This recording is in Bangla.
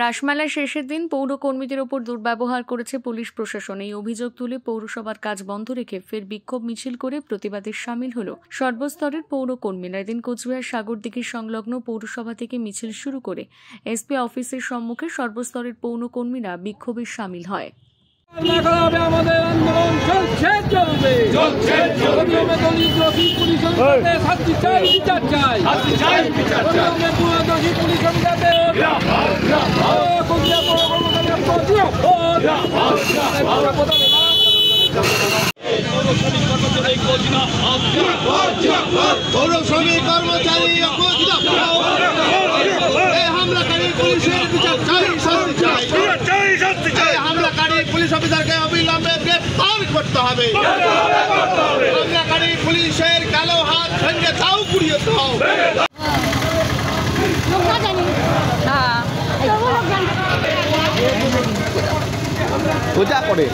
রাসমেলার শেষের দিন পৌরকর্মীদের ওপর দুর্ব্যবহার করেছে পুলিশ প্রশাসন। এই অভিযোগ তুলে পৌরসভার কাজ বন্ধ রেখে ফের বিক্ষোভ মিছিল করে প্রতিবাদে সামিল হল সর্বস্তরের পৌরকর্মীরা। এদিন কোচবিহার সাগরদিঘি সংলগ্ন পৌরসভা থেকে মিছিল শুরু করে এসপি অফিসের সম্মুখে সর্বস্তরের পৌরকর্মীরা বিক্ষোভে সামিল হয়। আমাদের আন্দোলন চলবে শাস্তি চাই, বিচার চাই, পৌর শ্রমিক কর্মচারী হামলাকারী পুলিশের বিচার চাই, শাস্তি চাই, হামলাকারী পুলিশ অফিসারকে অবিলম্বে গ্রেফতার করতে হবে। হামলাকারী পুলিশের কালো হাত ভেঙে দাও, কুড়িয়ে দাও। পূজা করে